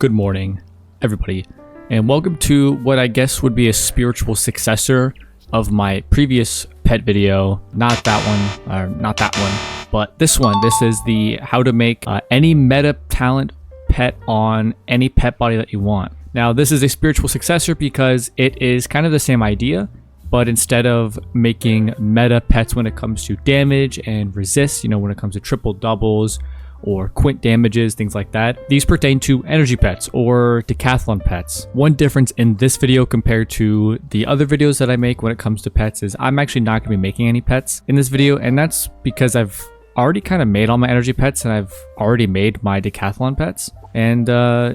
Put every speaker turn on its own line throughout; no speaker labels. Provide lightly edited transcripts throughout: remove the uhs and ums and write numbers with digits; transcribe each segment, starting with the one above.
Good morning, everybody, and welcome to what I guess would be a spiritual successor of my previous pet video. Not that one, or not that one, but this one. This is the how to make any meta talent pet on any pet body that you want. Now, this is a spiritual successor because it is kind of the same idea, but instead of making meta pets when it comes to damage and resist, you know, when it comes to triple doubles or quint damages, things like that, these pertain to energy pets or Decathlon pets. One difference in this video compared to the other videos that I make when it comes to pets is I'm actually not going to be making any pets in this video, and that's because I've already kind of made all my energy pets and I've already made my Decathlon pets. And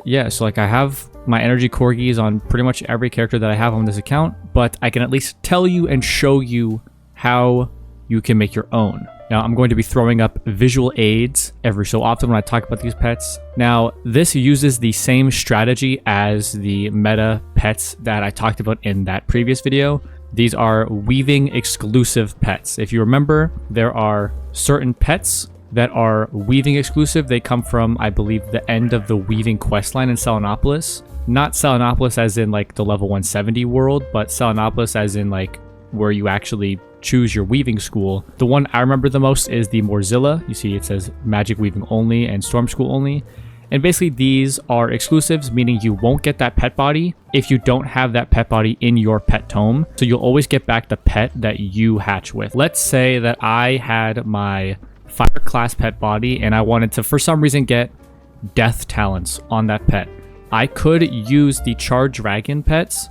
yeah, so like I have my energy corgis on pretty much every character that I have on this account, but I can at least tell you and show you how you can make your own. Now, I'm going to be throwing up visual aids every so often when I talk about these pets. Now, this uses the same strategy as the meta pets that I talked about in that previous video. These are weaving exclusive pets. If you remember, there are certain pets that are weaving exclusive. They come from, I believe, the end of the weaving questline in Selenopolis. Not Selenopolis as in like the level 170 world, but Selenopolis as in like where you actually choose your weaving school. The one I remember the most is the Morzilla. You see it says magic weaving only and storm school only. And basically these are exclusives, meaning you won't get that pet body if you don't have that pet body in your pet tome. So you'll always get back the pet that you hatch with. Let's say that I had my fire class pet body and I wanted to, for some reason, get death talents on that pet. I could use the Charred dragon pets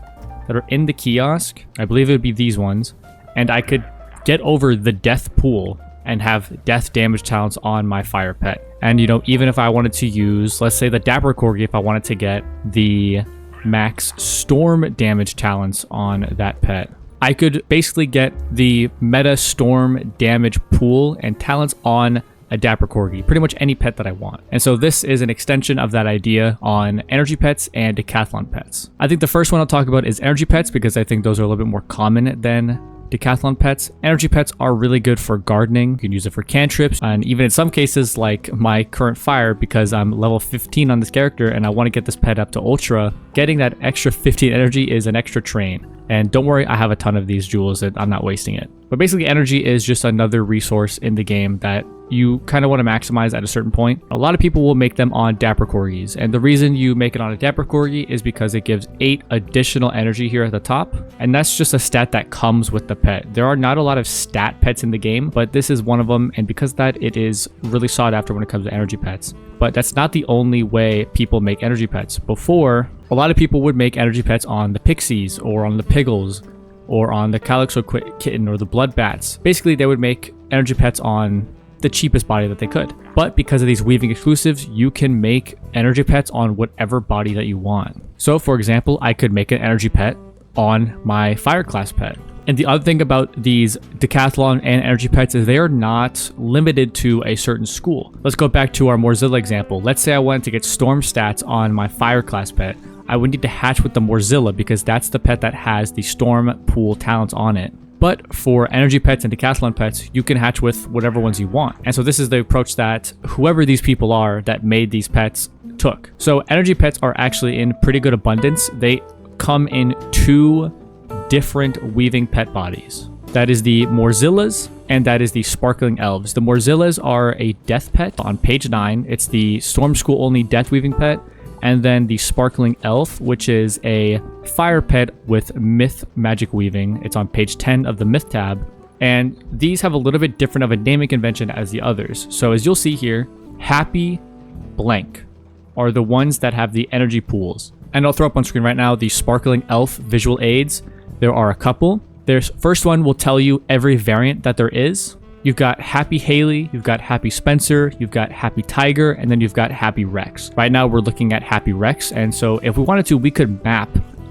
that are in the kiosk. I believe it would be these ones. And I could get over the death pool and have death damage talents on my fire pet. And, you know, even if I wanted to use, let's say the Dapper Corgi, if I wanted to get the max storm damage talents on that pet, I could basically get the meta storm damage pool and talents on a Dapper Corgi, pretty much any pet that I want. And so this is an extension of that idea on energy pets and Decathlon pets. I think the first one I'll talk about is energy pets because I think those are a little bit more common than Decathlon pets. Energy pets are really good for gardening. You can use it for cantrips, and even in some cases like my current fire, because I'm level 15 on this character and I want to get this pet up to ultra, getting that extra 15 energy is an extra train. And don't worry, I have a ton of these jewels that I'm not wasting it. But basically energy is just another resource in the game that you kind of want to maximize at a certain point. A lot of people will make them on Dapper Corgis, and the reason you make it on a Dapper Corgi is because it gives 8 additional energy here at the top, and that's just a stat that comes with the pet. There are not a lot of stat pets in the game, but this is one of them, and because of that, it is really sought after when it comes to energy pets. But that's not the only way people make energy pets. Before, a lot of people would make energy pets on the Pixies, or on the Piggles, or on the Calyxo Kitten, or the Blood Bats. Basically, they would make energy pets on the cheapest body that they could. But because of these weaving exclusives, you can make energy pets on whatever body that you want. So for example, I could make an energy pet on my fire class pet. And the other thing about these Decathlon and energy pets is they are not limited to a certain school. Let's go back to our Morzilla example. Let's say I wanted to get storm stats on my fire class pet. I would need to hatch with the Morzilla because that's the pet that has the storm pool talents on it. But for energy pets and Decathlon pets, you can hatch with whatever ones you want. And so this is the approach that whoever these people are that made these pets took. So energy pets are actually in pretty good abundance. They come in 2 different weaving pet bodies. That is the Morzillas and that is the Sparkling Elves. The Morzillas are a death pet on page 9. It's the Storm School only death weaving pet. And then the Sparkling Elf, which is a fire pet with myth magic weaving. It's on page 10 of the myth tab. And these have a little bit different of a naming convention as the others. So as you'll see here, Happy Blank are the ones that have the energy pools. And I'll throw up on screen right now the Sparkling Elf visual aids. There are a couple. There's first one will tell you every variant that there is. You've got Happy Haley, you've got Happy Spencer, you've got Happy Tiger, and then you've got Happy Rex. Right now we're looking at Happy Rex, and so if we wanted to, we could map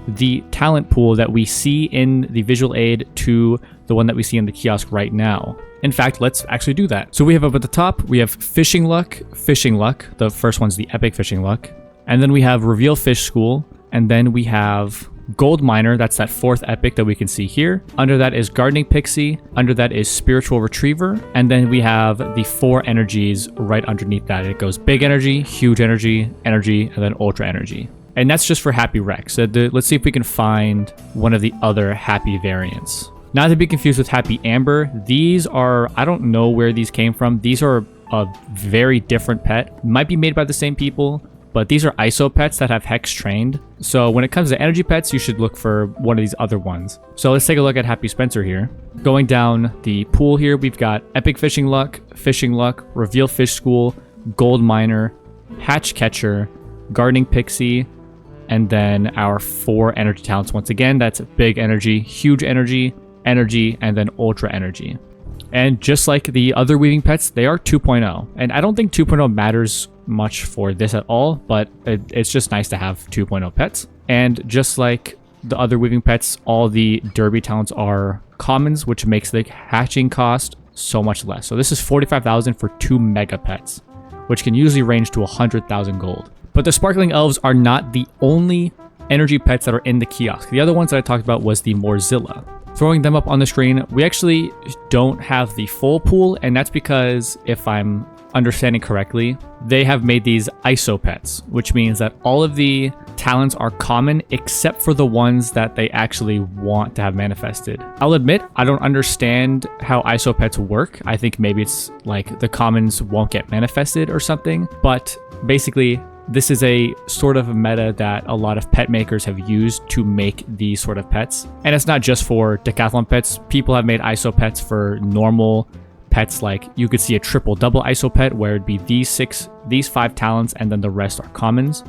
the talent pool that we see in the visual aid to the one that we see in the kiosk right now. In fact, let's actually do that. So we have up at the top, we have Fishing Luck. The first one's the Epic Fishing Luck. And then we have Reveal Fish School, and then we have Gold Miner, that's that 4th epic that we can see here. Under that is Gardening Pixie. Under that is Spiritual Retriever. And then we have the 4 energies right underneath that. It goes Big Energy, Huge Energy, Energy, and then Ultra Energy. And that's just for Happy Rex. So let's see if we can find one of the other Happy variants. Not to be confused with Happy Amber. These are, I don't know where these came from. These are a very different pet. Might be made by the same people, but these are ISO pets that have Hex trained. So when it comes to energy pets, you should look for one of these other ones. So let's take a look at Happy Spencer here. Going down the pool here, we've got Epic Fishing Luck, Reveal Fish School, Gold Miner, Hatch Catcher, Gardening Pixie, and then our 4 energy talents. Once again, that's Big Energy, Huge Energy, Energy, and then Ultra Energy. And just like the other weaving pets, they are 2.0. And I don't think 2.0 matters much for this at all, but it's just nice to have 2.0 pets. And just like the other weaving pets, all the derby talents are commons, which makes the hatching cost so much less. So this is 45,000 for 2 mega pets, which can usually range to 100,000 gold. But the Sparkling Elves are not the only energy pets that are in the kiosk. The other ones that I talked about was the Morzilla. Throwing them up on the screen, we actually don't have the full pool, and that's because, if I'm understanding correctly, they have made these ISO pets, which means that all of the talents are common except for the ones that they actually want to have manifested. I'll admit, I don't understand how ISO pets work. I think maybe it's like the commons won't get manifested or something, but basically, this is a sort of a meta that a lot of pet makers have used to make these sort of pets. And it's not just for Decathlon pets. People have made ISO pets for normal pets. Like you could see a triple-double ISO pet where it'd be these 5 talents and then the rest are commons.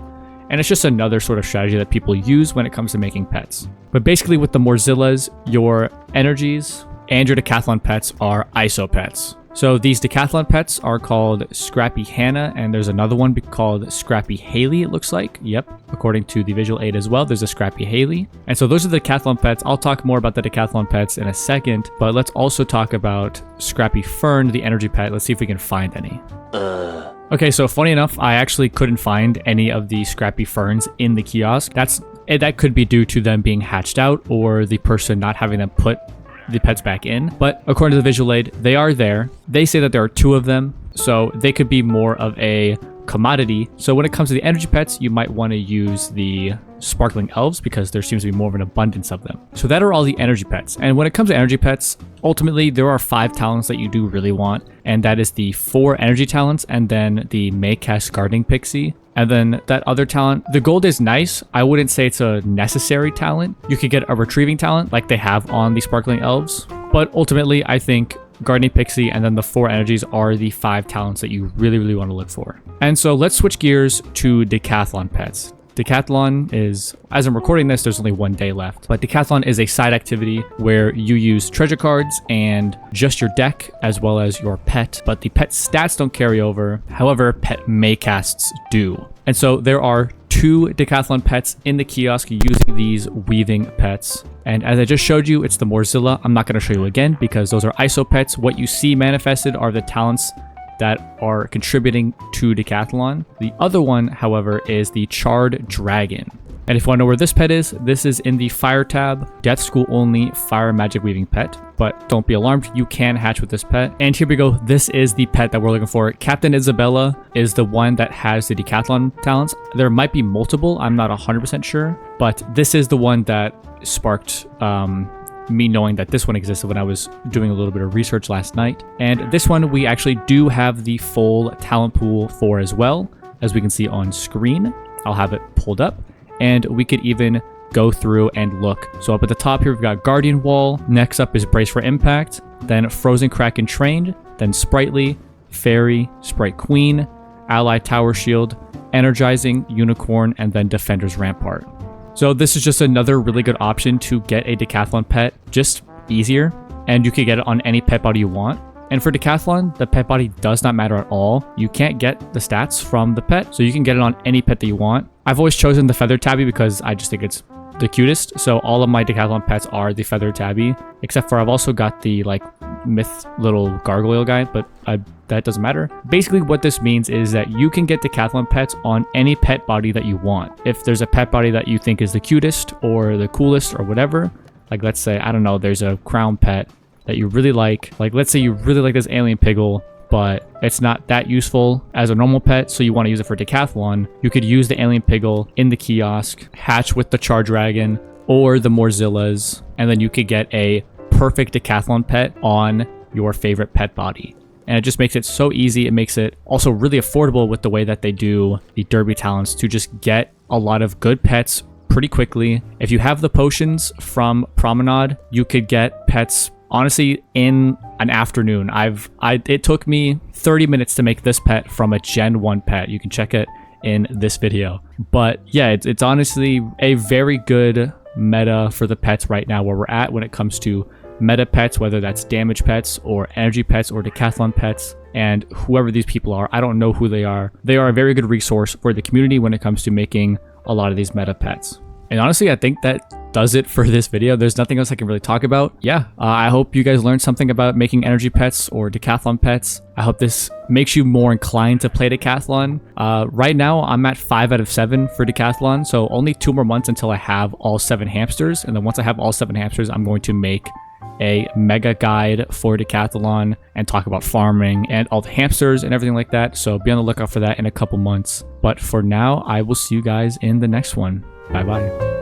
And it's just another sort of strategy that people use when it comes to making pets. But basically with the Morzillas, your energies and your Decathlon pets are ISO pets. So these Decathlon pets are called Scrappy Hannah, and there's another one called Scrappy Haley, it looks like. Yep, according to the visual aid as well, there's a Scrappy Haley. And so those are the Decathlon pets. I'll talk more about the Decathlon pets in a second, but let's also talk about Scrappy Fern, the energy pet. Let's see if we can find any. Okay, so funny enough, I actually couldn't find any of the Scrappy Ferns in the kiosk. That could be due to them being hatched out or the person not having them put the pets back in, but according to the visual aid, they are there. They say that there are 2 of them, so they could be more of a commodity. So when it comes to the energy pets, you might want to use the Sparkling Elves because there seems to be more of an abundance of them. So that are all the energy pets. And when it comes to energy pets, ultimately there are 5 talents that you do really want, and that is the 4 energy talents and then the Maycast Gardening Pixie. And then that other talent, the gold is nice. I wouldn't say it's a necessary talent. You could get a retrieving talent like they have on the Sparkling Elves. But ultimately, I think Gardening Pixie and then the 4 energies are the 5 talents that you really, really want to look for. And so let's switch gears to Decathlon pets. Decathlon is, as I'm recording this, there's only 1 day left, but Decathlon is a side activity where you use treasure cards and just your deck as well as your pet, but the pet stats don't carry over. However, pet Maycasts do. And so there are 2 Decathlon pets in the kiosk using these weaving pets. And as I just showed you, it's the Morzilla. I'm not going to show you again because those are ISO pets. What you see manifested are the talents that are contributing to Decathlon. The other one, however, is the Charred Dragon. And if you want to know where this pet is, this is in the Fire tab, Death School only Fire Magic Weaving pet. But don't be alarmed, you can hatch with this pet. And here we go, this is the pet that we're looking for. Captain Isabella is the one that has the Decathlon talents. There might be multiple, I'm not 100% sure, but this is the one that sparked me knowing that this one existed when I was doing a little bit of research last night. And this one we actually do have the full talent pool for as well, as we can see on screen. I'll have it pulled up and we could even go through and look. So up at the top here, we've got Guardian Wall. Next up is Brace for Impact, then Frozen Kraken Trained, then Sprightly, Fairy, Sprite Queen, Ally Tower Shield, Energizing, Unicorn, and then Defender's Rampart. So this is just another really good option to get a Decathlon pet, just easier, and you can get it on any pet body you want. And for Decathlon, the pet body does not matter at all. You can't get the stats from the pet, so you can get it on any pet that you want. I've always chosen the Feather Tabby because I just think it's the cutest. So all of my Decathlon pets are the feathered tabby, except for I've also got the like myth little gargoyle guy, but that doesn't matter. Basically what this means is that you can get Decathlon pets on any pet body that you want. If there's a pet body that you think is the cutest or the coolest or whatever, like let's say, I don't know, there's a crown pet that you really like let's say you really like this alien piggle, but it's not that useful as a normal pet, so you want to use it for Decathlon, you could use the alien piggle in the kiosk, hatch with the Charred dragon or the Morzillas, and then you could get a perfect Decathlon pet on your favorite pet body. And it just makes it so easy. It makes it also really affordable with the way that they do the derby talents to just get a lot of good pets pretty quickly. If you have the potions from Promenade, you could get pets honestly in an afternoon. It took me 30 minutes to make this pet from a Gen 1 pet. You can check it in this video. But yeah, it's honestly a very good meta for the pets right now where we're at when it comes to meta pets, whether that's damage pets or energy pets or Decathlon pets. And whoever these people are, I don't know who they are. They are a very good resource for the community when it comes to making a lot of these meta pets. And honestly, I think that does it for this video. There's nothing else I can really talk about. Yeah, I hope you guys learned something about making energy pets or Decathlon pets. I hope this makes you more inclined to play Decathlon. Right now, I'm at 5 out of 7 for Decathlon, so only 2 more months until I have all 7 hamsters. And then once I have all 7 hamsters, I'm going to make a mega guide for Decathlon and talk about farming and all the hamsters and everything like that. So be on the lookout for that in a couple months. But for now, I will see you guys in the next one. Bye bye.